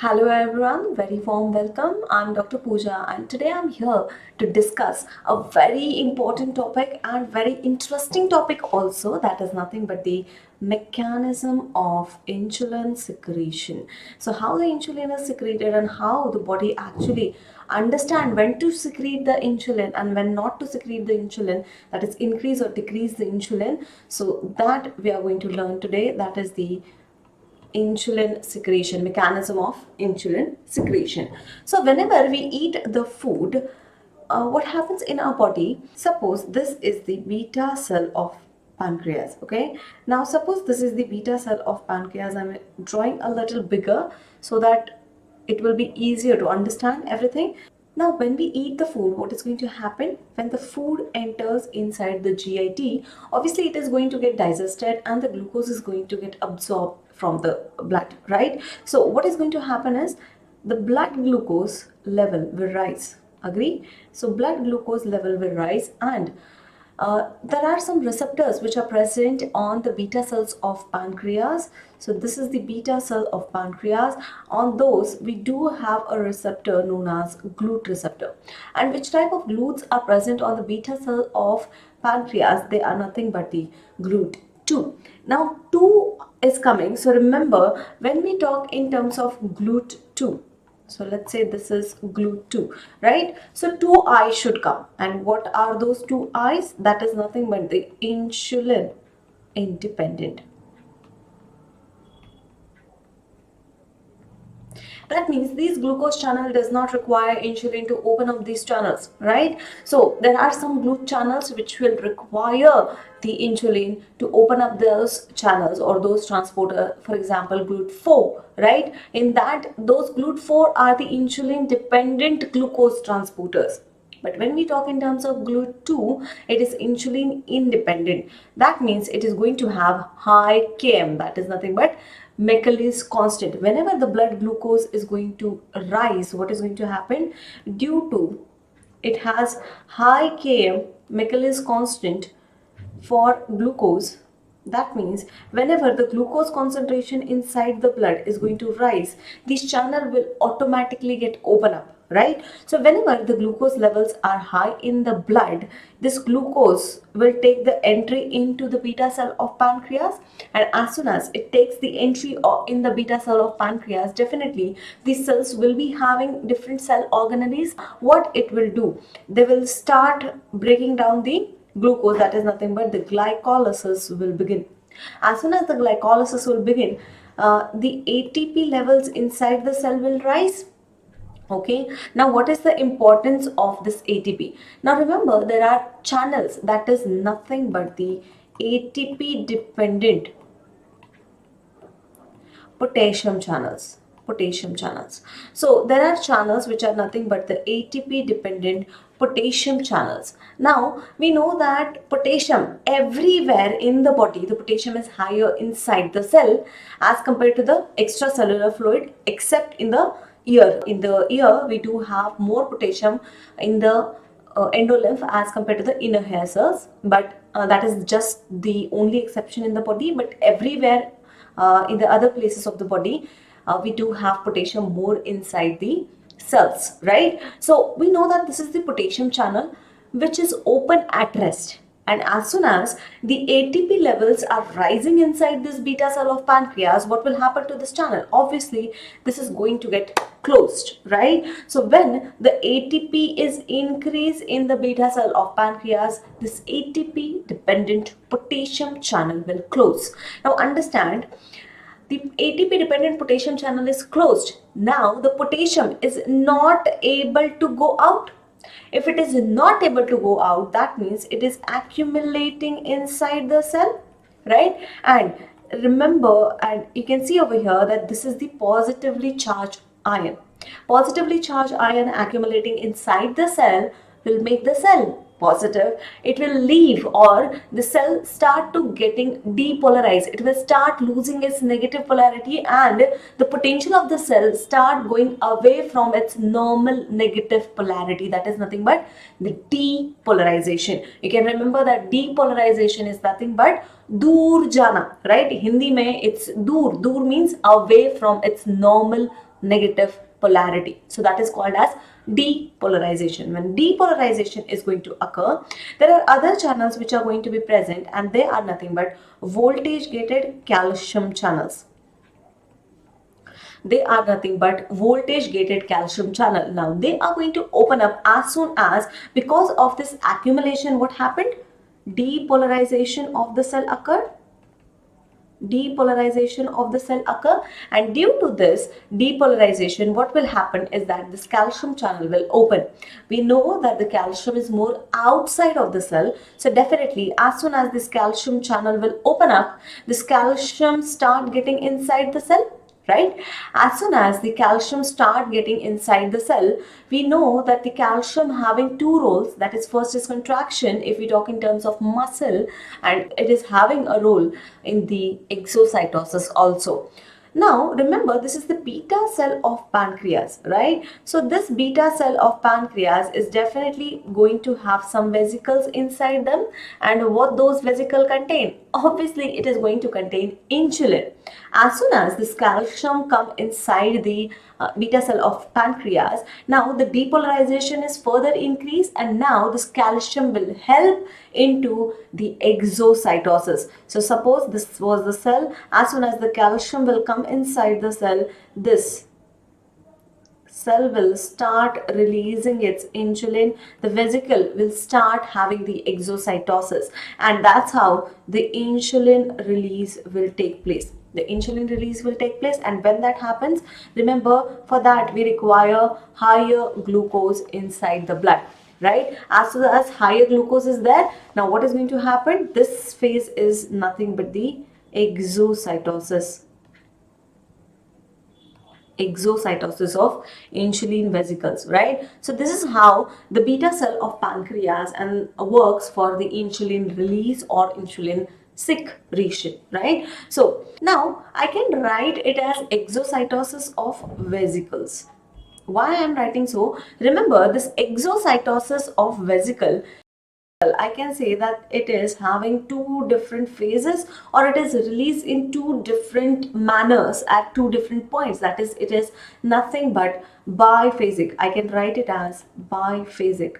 Hello everyone, very warm welcome. I'm Dr. Pooja and today I'm here to discuss a very important topic and very interesting topic also, that is nothing but the mechanism of insulin secretion. So how the insulin is secreted and how the body actually understand when to secrete the insulin and when not to secrete the insulin, that is increase or decrease the insulin. So that we are going to learn today, that is the insulin secretion, mechanism of insulin secretion. So whenever we eat the food, what happens in our body? Suppose this is the beta cell of pancreas. Okay, now suppose this is the beta cell of pancreas. I'm drawing a little bigger so that it will be easier to understand everything. Now, when we eat the food, what is going to happen? When the food enters inside the GIT, obviously it is going to get digested and the glucose is going to get absorbed from the blood, right? So, what is going to happen is the blood glucose level will rise. Agree? So, blood glucose level will rise and there are some receptors which are present on the beta cells of pancreas. So this is the beta cell of pancreas. On those we do have a receptor known as GLUT receptor. And which type of GLUTs are present on the beta cell of pancreas? They are nothing but the GLUT2. Now 2 is coming. So remember, when we talk in terms of GLUT2, so let's say this is GLUT2, right? So 2 I's should come. And what are those 2 I's? That is nothing but the insulin independent. That means these glucose channel does not require insulin to open up these channels, right? So there are some GLUT channels which will require the insulin to open up those channels or those transporter, for example GLUT4, right? In that, those GLUT4 are the insulin dependent glucose transporters. But when we talk in terms of GLUT2, it is insulin independent. That means it is going to have high Km, that is nothing but Meckel's constant. Whenever the blood glucose is going to rise, what is going to happen? Due to it has high Km, Meckel's constant for glucose. That means whenever the glucose concentration inside the blood is going to rise, this channel will automatically get open up, right? So whenever the glucose levels are high in the blood, this glucose will take the entry into the beta cell of pancreas, and as soon as it takes the entry in the beta cell of pancreas, definitely these cells will be having different cell organelles. What it will do, they will start breaking down the glucose, that is nothing but the glycolysis will begin. As soon as the glycolysis will begin, the ATP levels inside the cell will rise. Okay, now what is the importance of this ATP? Now remember, there are channels, that is nothing but the ATP dependent potassium channels. So there are channels which are nothing but the ATP dependent potassium channels. Now we know that potassium, everywhere in the body the potassium is higher inside the cell as compared to the extracellular fluid, except in the ear. In the ear we do have more potassium in the endolymph as compared to the inner hair cells, but that is just the only exception in the body. But everywhere in the other places of the body, we do have potassium more inside the cells, right? So we know that this is the potassium channel which is open at rest. And as soon as the ATP levels are rising inside this beta cell of pancreas, what will happen to this channel? Obviously, this is going to get closed, right? So when the ATP is increased in the beta cell of pancreas, this ATP dependent potassium channel will close. Now understand, the ATP dependent potassium channel is closed. Now the potassium is not able to go out. If it is not able to go out, that means it is accumulating inside the cell, right? And remember, and you can see over here that this is the positively charged ion. Positively charged ion accumulating inside the cell will make the cell positive. It will leave, or the cell start to getting depolarized. It will start losing its negative polarity and the potential of the cell start going away from its normal negative polarity. That is nothing but the depolarization. You can remember that depolarization is nothing but दूर जाना, right? Hindi में it's दूर. दूर means away from its normal negative polarity. So that is called as depolarization. When depolarization is going to occur, there are other channels which are going to be present, and they are nothing but voltage gated calcium channels. They are nothing but voltage gated calcium channel. Now they are going to open up as soon as, because of this accumulation, what happened? Depolarization of the cell occurred. Depolarization of the cell occur, and due to this depolarization, what will happen is that this calcium channel will open. We know that the calcium is more outside of the cell, so definitely as soon as this calcium channel will open up, this calcium start getting inside the cell, right? As soon as the calcium start getting inside the cell, we know that the calcium having two roles. That is, first is contraction if we talk in terms of muscle, and it is having a role in the exocytosis also. Now remember, this is the beta cell of pancreas, right? So this beta cell of pancreas is definitely going to have some vesicles inside them, and what those vesicles contain? Obviously it is going to contain insulin. As soon as this calcium come inside the beta cell of pancreas, now the depolarization is further increased, and now this calcium will help into the exocytosis. So suppose this was the cell, as soon as the calcium will come inside the cell, this cell will start releasing its insulin, the vesicle will start having the exocytosis, and that's how the insulin release will take place. The insulin release will take place, and when that happens, remember, for that we require higher glucose inside the blood, right? As soon as higher glucose is there, now what is going to happen? This phase is nothing but the exocytosis. Exocytosis of insulin vesicles, right? So this is how the beta cell of pancreas and works for the insulin release or insulin secretion, right? So now I can write it as exocytosis of vesicles. Why I am writing so? Remember, this exocytosis of vesicle, I can say that it is having two different phases, or it is released in two different manners at two different points. That is, it is nothing but biphasic. I can write it as biphasic.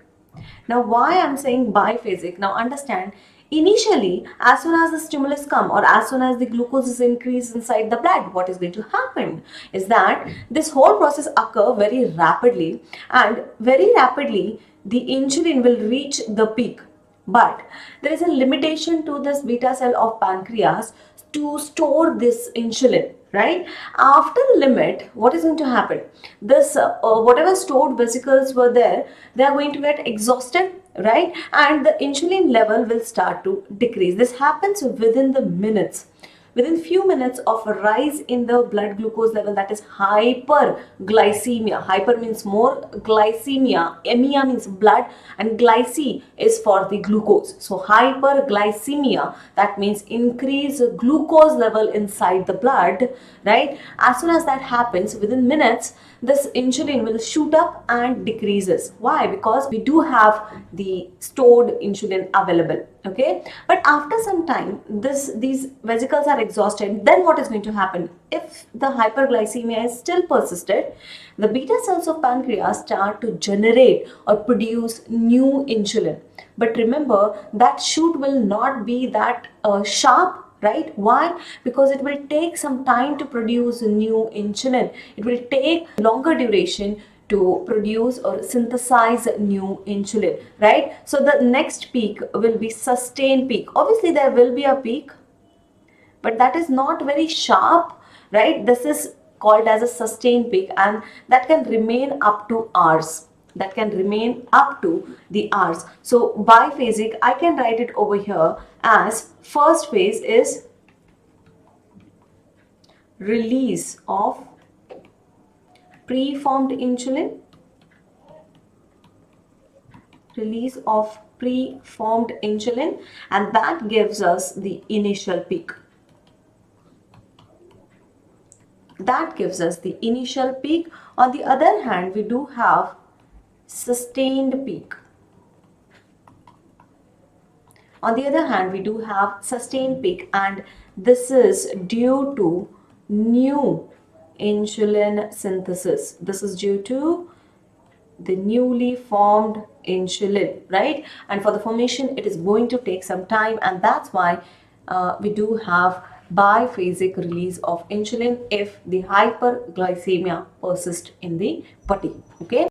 Now, why I'm saying biphasic? Now, understand. Initially, as soon as the stimulus come, or as soon as the glucose is increased inside the blood, what is going to happen is that this whole process occur very rapidly, and very rapidly the insulin will reach the peak. But there is a limitation to this beta cell of pancreas to store this insulin, right? After the limit, what is going to happen? This whatever stored vesicles were there, they are going to get exhausted, right? And the insulin level will start to decrease. This happens within the minutes. Within few minutes of a rise in the blood glucose level, that is hyperglycemia. Hyper means more, glycemia, emia means blood, and glyce is for the glucose. So hyperglycemia, that means increase glucose level inside the blood, right? As soon as that happens, within minutes, this insulin will shoot up and decreases. Why? Because we do have the stored insulin available, okay? But after some time, these vesicles are exhausted. Then what is going to happen? If the hyperglycemia is still persisted, the beta cells of pancreas start to generate or produce new insulin. But remember, that shoot will not be that sharp, right? Why? Because it will take some time to produce new insulin. It will take longer duration to produce or synthesize new insulin, right? So the next peak will be sustained peak. Obviously there will be a peak, but that is not very sharp, right? This is called as a sustained peak, and that can remain up to hours. That can remain up to the hours. So biphasic, I can write it over here as first phase is release of preformed insulin, release of preformed insulin, and that gives us the initial peak. That gives us the initial peak. On the other hand, we do have sustained peak. On the other hand, we do have sustained peak, and this is due to new insulin synthesis. This is due to the newly formed insulin, right? And for the formation, it is going to take some time, and that's why we do have biphasic release of insulin if the hyperglycemia persists in the body. Okay.